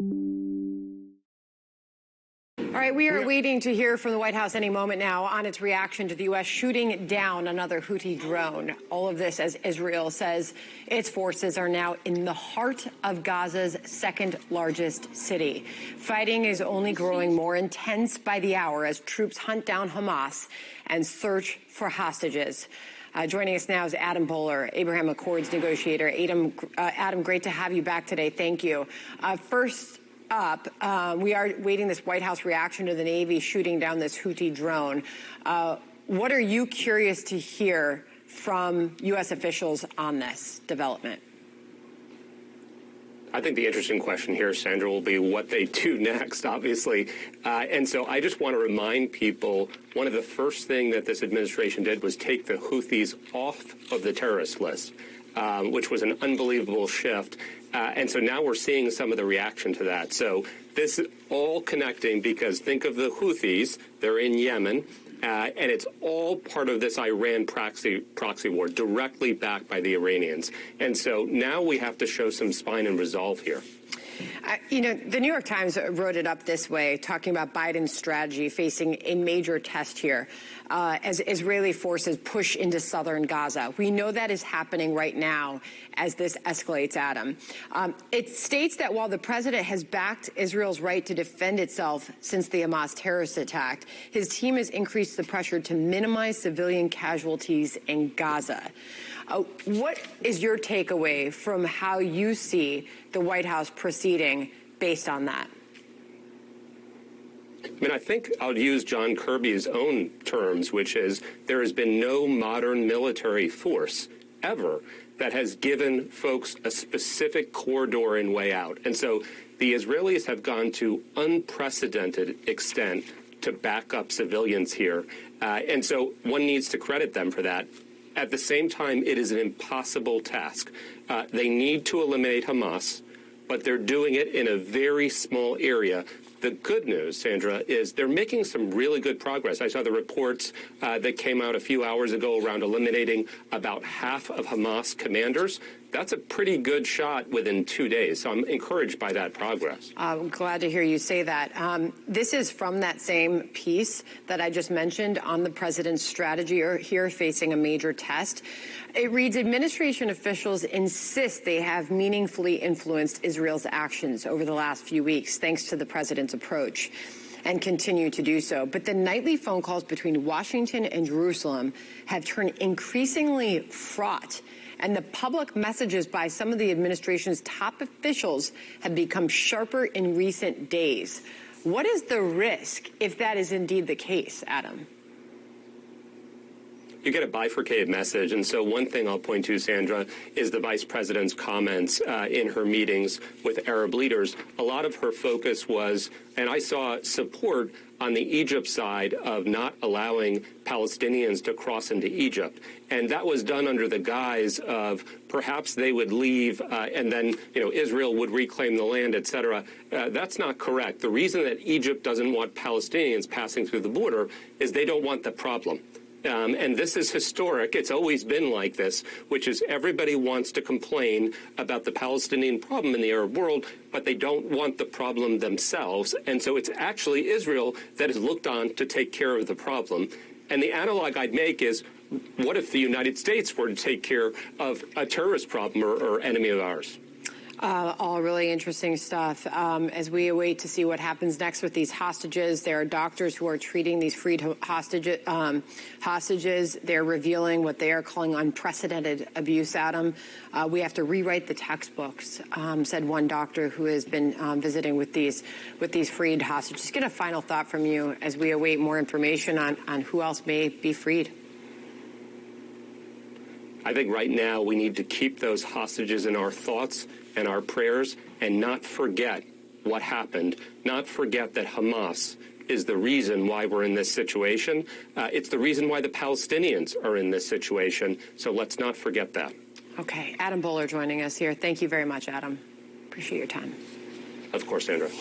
All right, we are waiting to hear from the White House any moment now on its reaction to the U.S. shooting down another Houthi drone. All of this as Israel says its forces are now in the heart of Gaza's second largest city. Fighting is only growing more intense by the hour as troops hunt down Hamas and search for hostages. Joining us now is Adam Boehler, Abraham Accords negotiator. Adam, great to have you back today. Thank you. First up, we are waiting this White House reaction to the Navy shooting down this Houthi drone. What are you curious to hear from U.S. officials on this development? I think the interesting question here, Sandra, will be what they do next, obviously. And so I just want to remind people, one of the first things that this administration did was take the Houthis off of the terrorist list, which was an unbelievable shift. And so now we're seeing some of the reaction to that. So this is all connecting because think of the Houthis, they're in Yemen, and it's all part of this Iran proxy war directly backed by the Iranians. And so now we have to show some spine and resolve here. You know, the New York Times wrote it up this way, talking about Biden's strategy facing a major test here as Israeli forces push into southern Gaza. We know that is happening right now as this escalates, Adam. It states that while the president has backed Israel's right to defend itself since the Hamas terrorist attack, his team has increased the pressure to minimize civilian casualties in Gaza. What is your takeaway from how you see the White House proceeding based on that? I mean, I think I'll use John Kirby's own terms, which is there has been no modern military force ever that has given folks a specific corridor and way out. And so the Israelis have gone to unprecedented extent to back up civilians here. And so one needs to credit them for that. At the same time, it is an impossible task. They need to eliminate Hamas, but they're doing it in a very small area. The good news, Sandra, is they're making some really good progress. I saw the reports that came out a few hours ago around eliminating about half of Hamas commanders. That's a pretty good shot within 2 days. So I'm encouraged by that progress. I'm glad to hear you say that. This is from that same piece that I just mentioned on the president's strategy here facing a major test. It reads, administration officials insist they have meaningfully influenced Israel's actions over the last few weeks, thanks to the president's approach, and continue to do so. But the nightly phone calls between Washington and Jerusalem have turned increasingly fraught, and the public messages by some of the administration's top officials have become sharper in recent days. What is the risk if that is indeed the case, Adam? You get a bifurcated message. And so one thing I'll point to, Sandra, is the vice president's comments in her meetings with Arab leaders. A lot of her focus was, and I saw support on the Egypt side of not allowing Palestinians to cross into Egypt. And that was done under the guise of perhaps they would leave and then, Israel would reclaim the land, et cetera. That's not correct. The reason that Egypt doesn't want Palestinians passing through the border is they don't want the problem. And this is historic. It's always been like this, which is everybody wants to complain about the Palestinian problem in the Arab world, but they don't want the problem themselves. And so it's actually Israel that is looked on to take care of the problem. And the analog I'd make is, what if the United States were to take care of a terrorist problem or enemy of ours? All really interesting stuff. As we await to see what happens next with these hostages, there are doctors who are treating these freed hostages. They're revealing what they are calling unprecedented abuse, Adam. We have to rewrite the textbooks, said one doctor who has been visiting with these freed hostages. Just get a final thought from you as we await more information on who else may be freed. I think right now we need to keep those hostages in our thoughts and our prayers and not forget what happened, not forget that Hamas is the reason why we're in this situation. It's the reason why the Palestinians are in this situation. So let's not forget that. Okay. Adam Boehler joining us here. Thank you very much, Adam. Appreciate your time. Of course, Sandra.